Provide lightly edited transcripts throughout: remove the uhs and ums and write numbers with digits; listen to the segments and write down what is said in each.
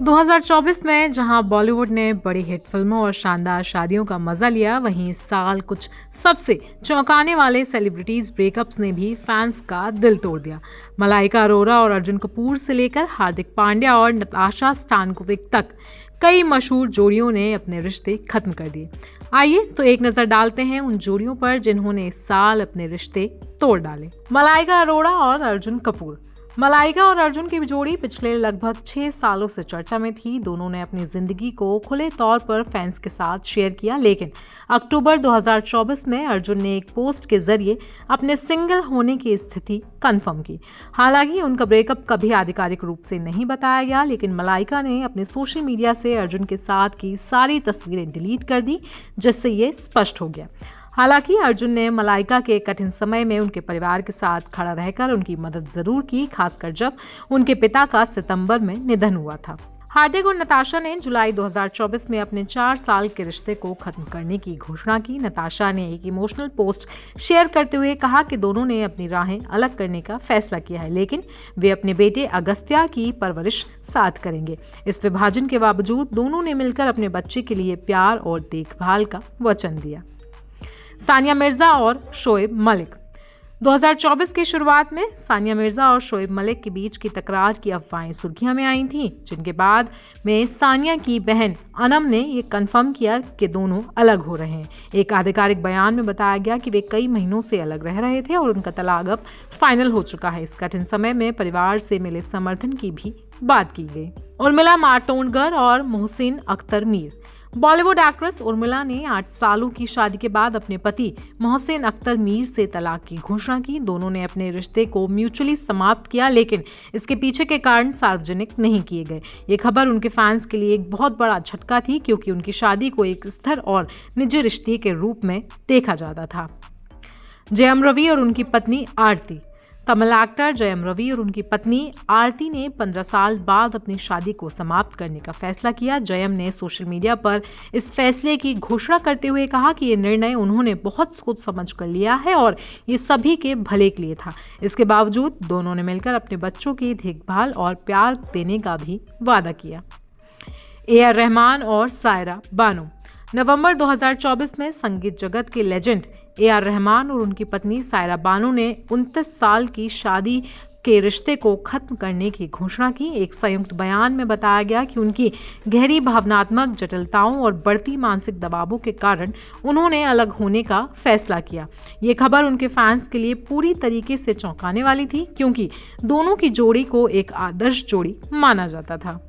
2024 में जहां बॉलीवुड ने बड़ी हिट फिल्मों और शानदार शादियों का मजा लिया, वहीं इस साल कुछ सबसे चौंकाने वाले सेलिब्रिटीज ब्रेकअप्स ने भी फैंस का दिल तोड़ दिया। मलाइका अरोरा और अर्जुन कपूर से लेकर हार्दिक पांड्या और नताशा स्टानकोविक तक कई मशहूर जोड़ियों ने अपने रिश्ते खत्म कर दिए। आइए तो एक नजर डालते हैं उन जोड़ियों पर जिन्होंने इस साल अपने रिश्ते तोड़ डाले। मलाइका अरोरा और अर्जुन कपूर। मलाइका और अर्जुन की जोड़ी पिछले लगभग 6 सालों से चर्चा में थी। दोनों ने अपनी जिंदगी को खुले तौर पर फैंस के साथ शेयर किया, लेकिन अक्टूबर 2024 में अर्जुन ने एक पोस्ट के जरिए अपने सिंगल होने की स्थिति कंफर्म की। हालांकि उनका ब्रेकअप कभी आधिकारिक रूप से नहीं बताया गया, लेकिन मलाइका ने अपने सोशल मीडिया से अर्जुन के साथ की सारी तस्वीरें डिलीट कर दी, जिससे ये स्पष्ट हो गया। हालांकि अर्जुन ने मलाइका के कठिन समय में उनके परिवार के साथ खड़ा रहकर उनकी मदद जरूर की, खासकर जब उनके पिता का सितंबर में निधन हुआ था। हार्दिक और नताशा ने जुलाई 2024 में अपने 4 साल के रिश्ते को खत्म करने की घोषणा की। नताशा ने एक इमोशनल पोस्ट शेयर करते हुए कहा कि दोनों ने अपनी राहें अलग करने का फैसला किया है, लेकिन वे अपने बेटे अगस्त्या की परवरिश साथ करेंगे। इस विभाजन के बावजूद दोनों ने मिलकर अपने बच्चे के लिए प्यार और देखभाल का वचन दिया। सानिया मिर्जा और शोएब मलिक। 2024 की शुरुआत में सानिया मिर्जा और शोएब मलिक के बीच की तकरार की अफवाहें सुर्खियों में आई थीं, जिनके बाद में सानिया की बहन अनम ने ये कंफर्म किया कि दोनों अलग हो रहे हैं। एक आधिकारिक बयान में बताया गया कि वे कई महीनों से अलग रह रहे थे और उनका तलाक अब फाइनल हो चुका है। इस कठिन समय में परिवार से मिले समर्थन की भी बात की गई। उर्मिला मातोंडकर और मोहसिन अख्तर मीर। बॉलीवुड एक्ट्रेस उर्मिला ने 8 सालों की शादी के बाद अपने पति मोहसिन अख्तर मीर से तलाक की घोषणा की। दोनों ने अपने रिश्ते को म्यूचुअली समाप्त किया, लेकिन इसके पीछे के कारण सार्वजनिक नहीं किए गए। ये खबर उनके फैंस के लिए एक बहुत बड़ा झटका थी, क्योंकि उनकी शादी को एक स्थिर और निजी रिश्ते के रूप में देखा जाता था। जयम रवि और उनकी पत्नी आरती। तमिल एक्टर जयम रवि और उनकी पत्नी आरती ने 15 साल बाद अपनी शादी को समाप्त करने का फैसला किया। जयम ने सोशल मीडिया पर इस फैसले की घोषणा करते हुए कहा कि ये निर्णय उन्होंने बहुत सोच समझ कर लिया है और ये सभी के भले के लिए था। इसके बावजूद दोनों ने मिलकर अपने बच्चों की देखभाल और प्यार देने का भी वादा किया। AR रहमान और सायरा बानो। नवंबर 2024 में संगीत जगत के लेजेंड AR रहमान और उनकी पत्नी सायरा बानो ने 29 साल की शादी के रिश्ते को खत्म करने की घोषणा की। एक संयुक्त बयान में बताया गया कि उनकी गहरी भावनात्मक जटिलताओं और बढ़ती मानसिक दबावों के कारण उन्होंने अलग होने का फैसला किया। ये खबर उनके फैंस के लिए पूरी तरीके से चौंकाने वाली थी, क्योंकि दोनों की जोड़ी को एक आदर्श जोड़ी माना जाता था।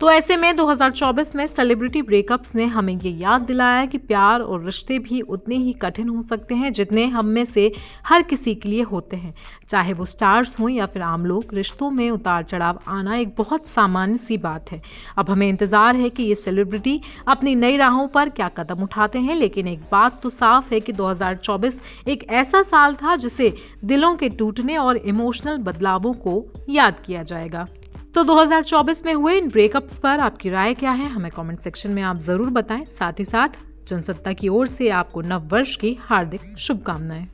तो ऐसे में 2024 में सेलिब्रिटी ब्रेकअप्स ने हमें ये याद दिलाया कि प्यार और रिश्ते भी उतने ही कठिन हो सकते हैं जितने हम में से हर किसी के लिए होते हैं। चाहे वो स्टार्स हों या फिर आम लोग, रिश्तों में उतार चढ़ाव आना एक बहुत सामान्य सी बात है। अब हमें इंतजार है कि ये सेलिब्रिटी अपनी नई राहों पर क्या कदम उठाते हैं, लेकिन एक बात तो साफ है कि 2024 एक ऐसा साल था जिसे दिलों के टूटने और इमोशनल बदलावों को याद किया जाएगा। तो 2024 में हुए इन ब्रेकअप्स पर आपकी राय क्या है, हमें कमेंट सेक्शन में आप जरूर बताएं। साथ ही साथ जनसत्ता की ओर से आपको नव वर्ष की हार्दिक शुभकामनाएं।